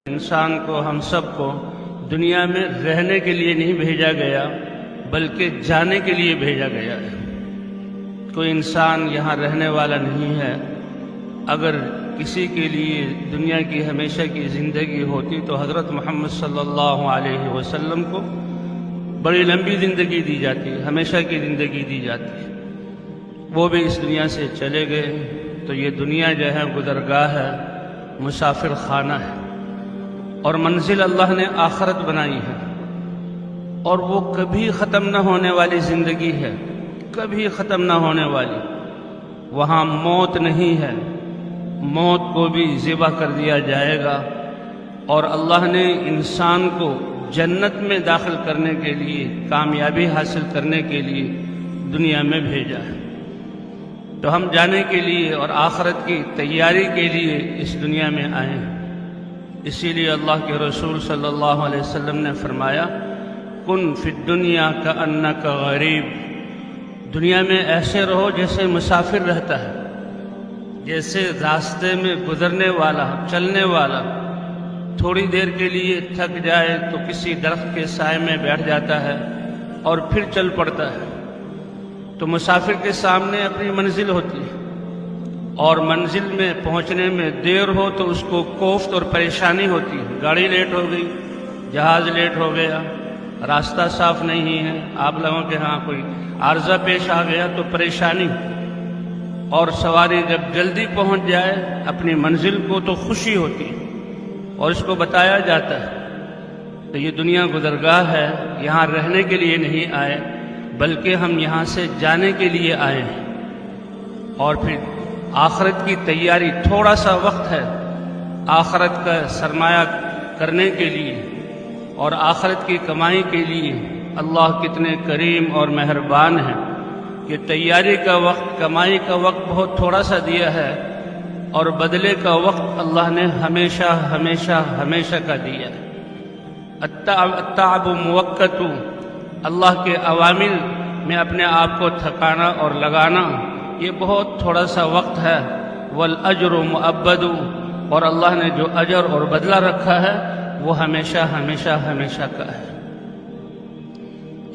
انسان کو، ہم سب کو دنیا میں رہنے کے لیے نہیں بھیجا گیا بلکہ جانے کے لیے بھیجا گیا ہے۔ کوئی انسان یہاں رہنے والا نہیں ہے۔ اگر کسی کے لیے دنیا کی ہمیشہ کی زندگی ہوتی تو حضرت محمد صلی اللہ علیہ وسلم کو بڑی لمبی زندگی دی جاتی، ہمیشہ کی زندگی دی جاتی۔ وہ بھی اس دنیا سے چلے گئے تو یہ دنیا جو ہے گزرگاہ ہے، مسافر خانہ ہے، اور منزل اللہ نے آخرت بنائی ہے، اور وہ کبھی ختم نہ ہونے والی زندگی ہے، کبھی ختم نہ ہونے والی۔ وہاں موت نہیں ہے، موت کو بھی ذبح کر دیا جائے گا، اور اللہ نے انسان کو جنت میں داخل کرنے کے لیے، کامیابی حاصل کرنے کے لیے دنیا میں بھیجا ہے۔ تو ہم جانے کے لیے اور آخرت کی تیاری کے لیے اس دنیا میں آئے ہیں۔ اسی لیے اللہ کے رسول صلی اللہ علیہ وسلم نے فرمایا، کن فی الدنیا کأنک غریب، دنیا میں ایسے رہو جیسے مسافر رہتا ہے، جیسے راستے میں گزرنے والا، چلنے والا تھوڑی دیر کے لیے تھک جائے تو کسی درخت کے سائے میں بیٹھ جاتا ہے اور پھر چل پڑتا ہے۔ تو مسافر کے سامنے اپنی منزل ہوتی ہے، اور منزل میں پہنچنے میں دیر ہو تو اس کو کوفت اور پریشانی ہوتی ہے۔ گاڑی لیٹ ہو گئی، جہاز لیٹ ہو گیا، راستہ صاف نہیں ہے، آپ لوگوں کے ہاں کوئی عارضہ پیش آ گیا تو پریشانی۔ اور سواری جب جلدی پہنچ جائے اپنی منزل کو تو خوشی ہوتی ہے، اور اس کو بتایا جاتا ہے۔ تو یہ دنیا گزرگاہ ہے، یہاں رہنے کے لیے نہیں آئے بلکہ ہم یہاں سے جانے کے لیے آئے ہیں۔ اور پھر آخرت کی تیاری، تھوڑا سا وقت ہے آخرت کا سرمایہ کرنے کے لیے اور آخرت کی کمائی کے لیے۔ اللہ کتنے کریم اور مہربان ہیں کہ تیاری کا وقت، کمائی کا وقت بہت تھوڑا سا دیا ہے، اور بدلے کا وقت اللہ نے ہمیشہ ہمیشہ ہمیشہ کا دیا ہے۔ التعب موقت، اللہ کے عوامل میں اپنے آپ کو تھکانا اور لگانا یہ بہت تھوڑا سا وقت ہے۔ والاجر مؤبد، اور اللہ نے جو اجر اور بدلہ رکھا ہے وہ ہمیشہ ہمیشہ ہمیشہ کا ہے۔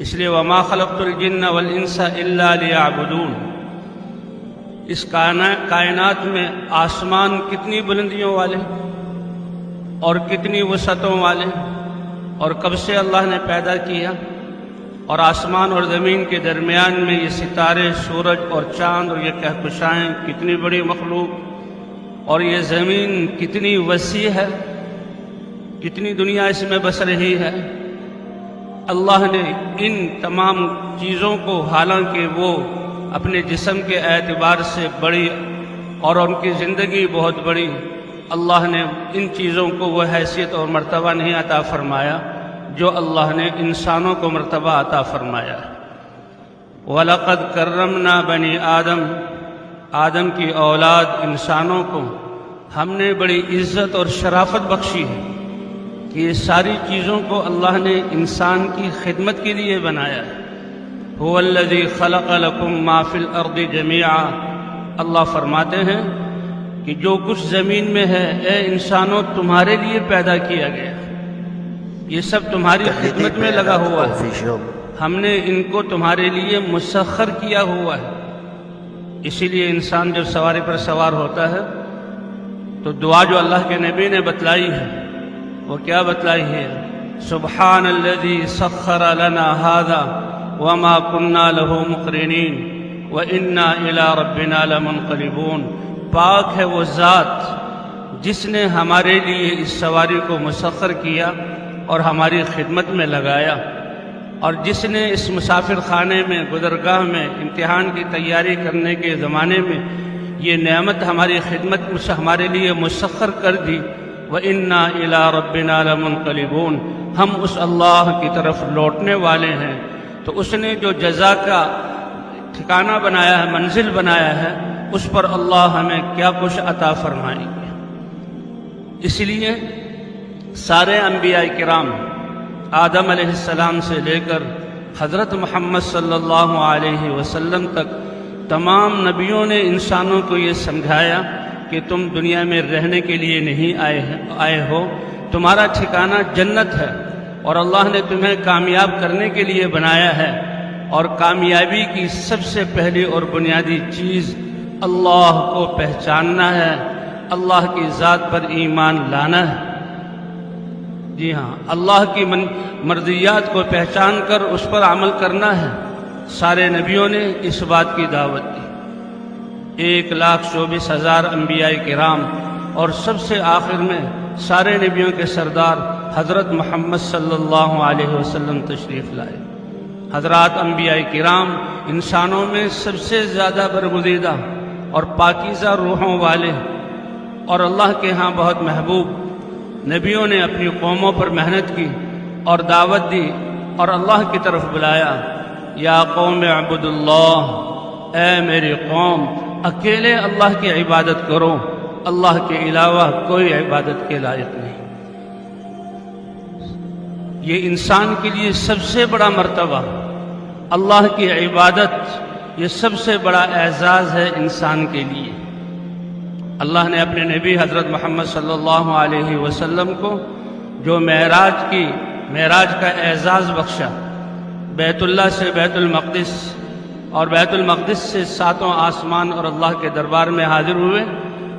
اس لیے وما خلقت الجن والانس الا لیعبدون، اس کائنات میں آسمان کتنی بلندیوں والے اور کتنی وسعتوں والے، اور کب سے اللہ نے پیدا کیا، اور آسمان اور زمین کے درمیان میں یہ ستارے، سورج اور چاند اور یہ کہکشائیں کتنی بڑی مخلوق، اور یہ زمین کتنی وسیع ہے، کتنی دنیا اس میں بس رہی ہے۔ اللہ نے ان تمام چیزوں کو، حالانکہ وہ اپنے جسم کے اعتبار سے بڑی اور ان کی زندگی بہت بڑی، اللہ نے ان چیزوں کو وہ حیثیت اور مرتبہ نہیں عطا فرمایا جو اللہ نے انسانوں کو مرتبہ عطا فرمایا۔ وَلَقَدْ كَرَّمْنَا بَنِي آدم، آدم کی اولاد انسانوں کو ہم نے بڑی عزت اور شرافت بخشی ہے کہ یہ ساری چیزوں کو اللہ نے انسان کی خدمت کے لیے بنایا ہے۔ هُوَ الَّذِي خَلَقَ لَكُم مَّا فِي الْأَرْضِ جَمِيعًا، اللہ فرماتے ہیں کہ جو کچھ زمین میں ہے اے انسانوں تمہارے لیے پیدا کیا گیا، یہ سب تمہاری خدمت میں لگا ہوا ہے، ہم نے ان کو تمہارے لیے مسخر کیا ہوا ہے۔ اسی لیے انسان جب سواری پر سوار ہوتا ہے تو دعا جو اللہ کے نبی نے بتلائی ہے وہ کیا بتلائی ہے؟ سبحان الذی سخر لنا ھذا وما كنا له مقرنین وإنا إلی ربنا لمنقلبون، پاک ہے وہ ذات جس نے ہمارے لیے اس سواری کو مسخر کیا اور ہماری خدمت میں لگایا، اور جس نے اس مسافر خانے میں، گزرگاہ میں، امتحان کی تیاری کرنے کے زمانے میں یہ نعمت ہماری خدمت ہمارے لیے مسخر کر دی۔ وَإِنَّا إِلَىٰ رَبِّنَا لَمُنْقَلِبُونَ، ہم اس اللہ کی طرف لوٹنے والے ہیں۔ تو اس نے جو جزا کا ٹھکانہ بنایا ہے، منزل بنایا ہے، اس پر اللہ ہمیں کیا کچھ عطا فرمائیں گے۔ اس لیے سارے انبیاء کرام، آدم علیہ السلام سے لے کر حضرت محمد صلی اللہ علیہ وسلم تک، تمام نبیوں نے انسانوں کو یہ سمجھایا کہ تم دنیا میں رہنے کے لیے نہیں آئے ہو تمہارا ٹھکانہ جنت ہے اور اللہ نے تمہیں کامیاب کرنے کے لیے بنایا ہے، اور کامیابی کی سب سے پہلی اور بنیادی چیز اللہ کو پہچاننا ہے، اللہ کی ذات پر ایمان لانا ہے۔ جی ہاں، اللہ کی مرضیات کو پہچان کر اس پر عمل کرنا ہے۔ سارے نبیوں نے اس بات کی دعوت دی، 1,24,000 انبیاء کرام، اور سب سے آخر میں سارے نبیوں کے سردار حضرت محمد صلی اللہ علیہ وسلم تشریف لائے۔ حضرات انبیاء کرام انسانوں میں سب سے زیادہ برگزیدہ اور پاکیزہ روحوں والے اور اللہ کے ہاں بہت محبوب نبیوں نے اپنی قوموں پر محنت کی اور دعوت دی اور اللہ کی طرف بلایا، یا قوم اعبدوا اللہ، اے میری قوم اکیلے اللہ کی عبادت کرو، اللہ کے علاوہ کوئی عبادت کے لائق نہیں۔ یہ انسان کے لیے سب سے بڑا مرتبہ اللہ کی عبادت، یہ سب سے بڑا اعزاز ہے انسان کے لیے۔ اللہ نے اپنے نبی حضرت محمد صلی اللہ علیہ وسلم کو جو معراج کا اعزاز بخشا، بیت اللہ سے بیت المقدس اور بیت المقدس سے 7 آسمان اور اللہ کے دربار میں حاضر ہوئے،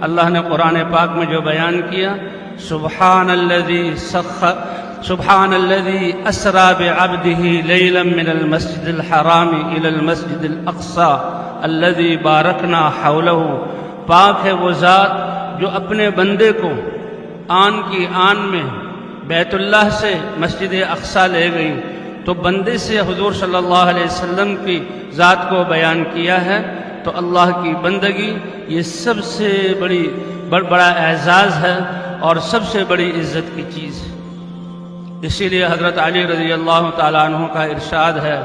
اللہ نے قرآن پاک میں جو بیان کیا، سبحان الذي اسرى بعبده ليلا من المسجد الحرام الى المسجد الاقصى الذي باركنا حوله، پاک ہے وہ ذات جو اپنے بندے کو آن کی آن میں بیت اللہ سے مسجد اقصی لے گئی۔ تو بندے سے حضور صلی اللہ علیہ وسلم کی ذات کو بیان کیا ہے۔ تو اللہ کی بندگی یہ سب سے بڑا اعزاز ہے اور سب سے بڑی عزت کی چیز ہے۔ اسی لیے حضرت علی رضی اللہ تعالیٰ عنہ کا ارشاد ہے،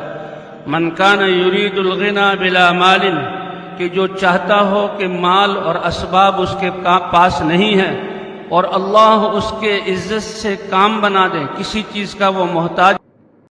من کان یرید الغنی بلا مال، کہ جو چاہتا ہو کہ مال اور اسباب اس کے پاس نہیں ہے اور اللہ اس کے عزت سے کام بنا دے، کسی چیز کا وہ محتاج